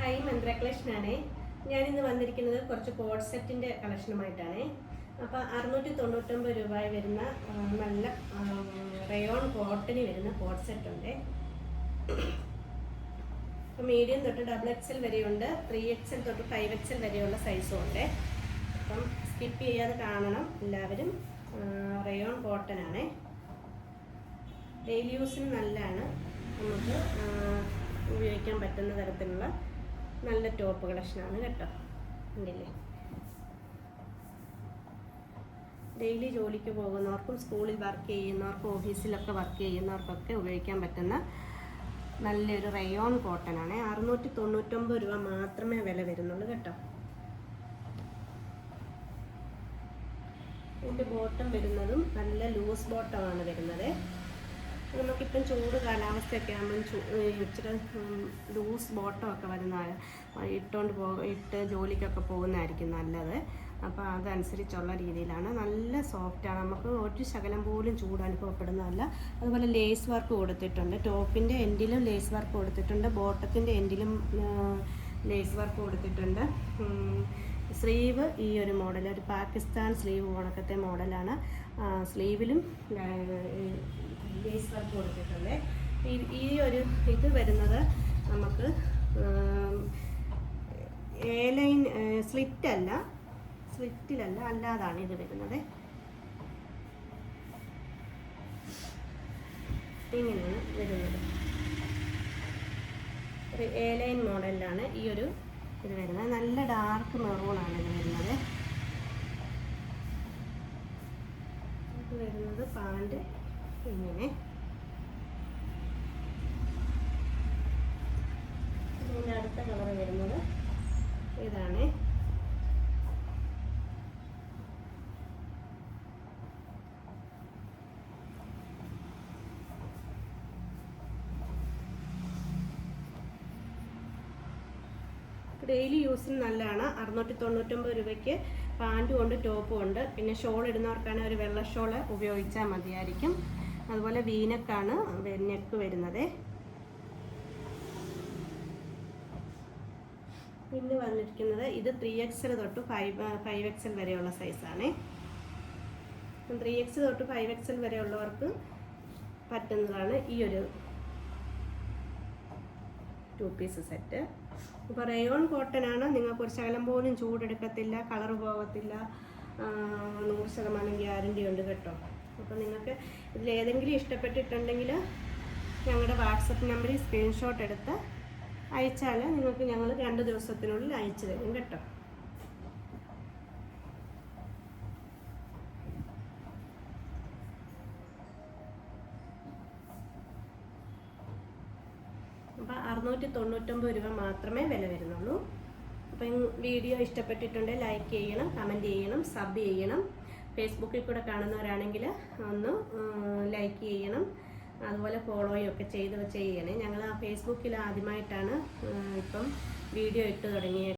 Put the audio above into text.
Hi, മന്ത്ര കളക്ഷനാണേ. ഞാനിന്ന് വന്നിരിക്കുന്നത് കുറച്ച് കോഡ് സെറ്റിൻ്റെ കളക്ഷനുമായിട്ടാണേ. അപ്പോൾ 699 രൂപ വരുന്ന നല്ല റയോൺ കോട്ടണി വരുന്ന കോഡ് സെറ്റ് ഉണ്ട്. അപ്പോൾ മീഡിയം തൊട്ട് XXL വരെയുണ്ട്, 3XL തൊട്ട് 5XL വരെയുള്ള സൈസും ഉണ്ട്. അപ്പം സ്കിപ്പ് ചെയ്യാതെ കാണണം എല്ലാവരും. റയോൺ കോട്ടൺ ആണേ. ഡെയിലി യൂസിന് നല്ലതാണ്, നമുക്ക് ഉപയോഗിക്കാൻ പറ്റുന്ന തരത്തിലുള്ള നല്ല ടോപ്പ് കളക്ഷനാണ് കേട്ടോ. ഉണ്ടല്ലേ, ഡെയിലി ജോലിക്ക് പോകുന്നവർക്കും സ്കൂളിൽ വർക്ക് ചെയ്യുന്നവർക്കും ഓഫീസിലൊക്കെ വർക്ക് ചെയ്യുന്നവർക്കൊക്കെ ഉപയോഗിക്കാൻ പറ്റുന്ന നല്ലൊരു റയോൺ കോട്ടൺ ആണ്. 699 രൂപ മാത്രമേ വില വരുന്നുള്ളൂ കേട്ടോ. ഇതിൻ്റെ ബോട്ടം വരുന്നതും നല്ല ലൂസ് ബോട്ടമാണ് വരുന്നത്. നമുക്കിപ്പം ചൂട് കാലാവസ്ഥയൊക്കെ ആകുമ്പം ഇച്ചിരി ലൂസ് ബോട്ടമൊക്കെ വരുന്ന ഇട്ട് ജോലിക്കൊക്കെ പോകുന്നതായിരിക്കും നല്ലത്. അപ്പോൾ അതനുസരിച്ചുള്ള രീതിയിലാണ്, നല്ല സോഫ്റ്റാണ്, നമുക്ക് ഒരു ശകലം പോലും ചൂട് അനുഭവപ്പെടുന്നതല്ല. അതുപോലെ ലേസ് വർക്ക് കൊടുത്തിട്ടുണ്ട്, ടോപ്പിൻ്റെ എൻഡിലും ലേസ് വർക്ക് കൊടുത്തിട്ടുണ്ട്, ബോട്ടത്തിൻ്റെ എൻഡിലും ലേസ് വർക്ക് കൊടുത്തിട്ടുണ്ട്. സ്ലീവ് ഈ ഒരു മോഡൽ, ഒരു പാകിസ്ഥാൻ സ്ലീവ് കണക്കത്തെ മോഡലാണ്. സ്ലീവിലും ലേസ് വർക്ക് കൊടുത്തിട്ടുണ്ട്. ഈ ഒരു ഇത് വരുന്നത് നമുക്ക് ലൈൻ സ്ലിറ്റിലല്ല, അല്ലാതാണ് ഇത് വരുന്നത്. ഇങ്ങനെയാണ് വരുന്നത്. ഒരു ലൈൻ മോഡലിലാണ് ഈ ഒരു ഇത് വരുന്നത്. നല്ല ഡാർക്ക് മെറൂണാണ് ഇത് വരുന്നത്. ഇത് വരുന്നത് പാൻറ് ഇങ്ങനെ. ഇതിൻ്റെ അടുത്ത കളർ വരുന്നത് ഇതാണ്. ഡെയിലി യൂസിന് നല്ലതാണ്. 699 രൂപയ്ക്ക് പാൻറ്റും ഉണ്ട്, ടോപ്പും ഉണ്ട്. പിന്നെ ഷോൾ ഇടുന്നവർക്കാണെങ്കിൽ ഒരു വെള്ള ഷോൾ ഉപയോഗിച്ചാൽ മതിയായിരിക്കും. അതുപോലെ വീനക്കാണ് നെക്ക് വരുന്നത്. പിന്നെ വന്നിരിക്കുന്നത് ഇത് 3XL തൊട്ട് 5XL വരെയുള്ള സൈസാണ്. 3XL തൊട്ട് 5XL വരെയുള്ളവർക്ക് പറ്റുന്നതാണ് ഈ ഒരു 2 പീസ് സെറ്റ്. ഇപ്പോൾ റയോൺ കോട്ടൺ ആണ്, നിങ്ങൾക്ക് ഒരു ശകലം പോലും ചൂടെടുക്കത്തില്ല, കളർ പോകത്തില്ല, 100% ഗ്യാരണ്ടി ഉണ്ട് കേട്ടോ. അപ്പോൾ നിങ്ങൾക്ക് ഇതിലേതെങ്കിലും ഇഷ്ടപ്പെട്ടിട്ടുണ്ടെങ്കിൽ ഞങ്ങളുടെ വാട്സപ്പ് നമ്പറിൽ സ്ക്രീൻഷോട്ട് എടുത്ത് അയച്ചാൽ നിങ്ങൾക്ക് ഞങ്ങൾ 2 ദിവസത്തിനുള്ളിൽ അയച്ചു തരും കേട്ടോ. അപ്പോൾ 699 രൂപ മാത്രമേ വില വരുന്നുള്ളൂ. അപ്പം വീഡിയോ ഇഷ്ടപ്പെട്ടിട്ടുണ്ടെങ്കിൽ ലൈക്ക് ചെയ്യണം, കമൻറ്റ് ചെയ്യണം, സബ് ചെയ്യണം. ഫേസ്ബുക്കിൽ കൂടെ കാണുന്നവരാണെങ്കിൽ ഒന്ന് ലൈക്ക് ചെയ്യണം, അതുപോലെ ഫോളോയൊക്കെ ചെയ്യണേ. ഞങ്ങൾ ആ ഫേസ്ബുക്കിൽ ആദ്യമായിട്ടാണ് ഇപ്പം വീഡിയോ ഇട്ട് തുടങ്ങിയത്.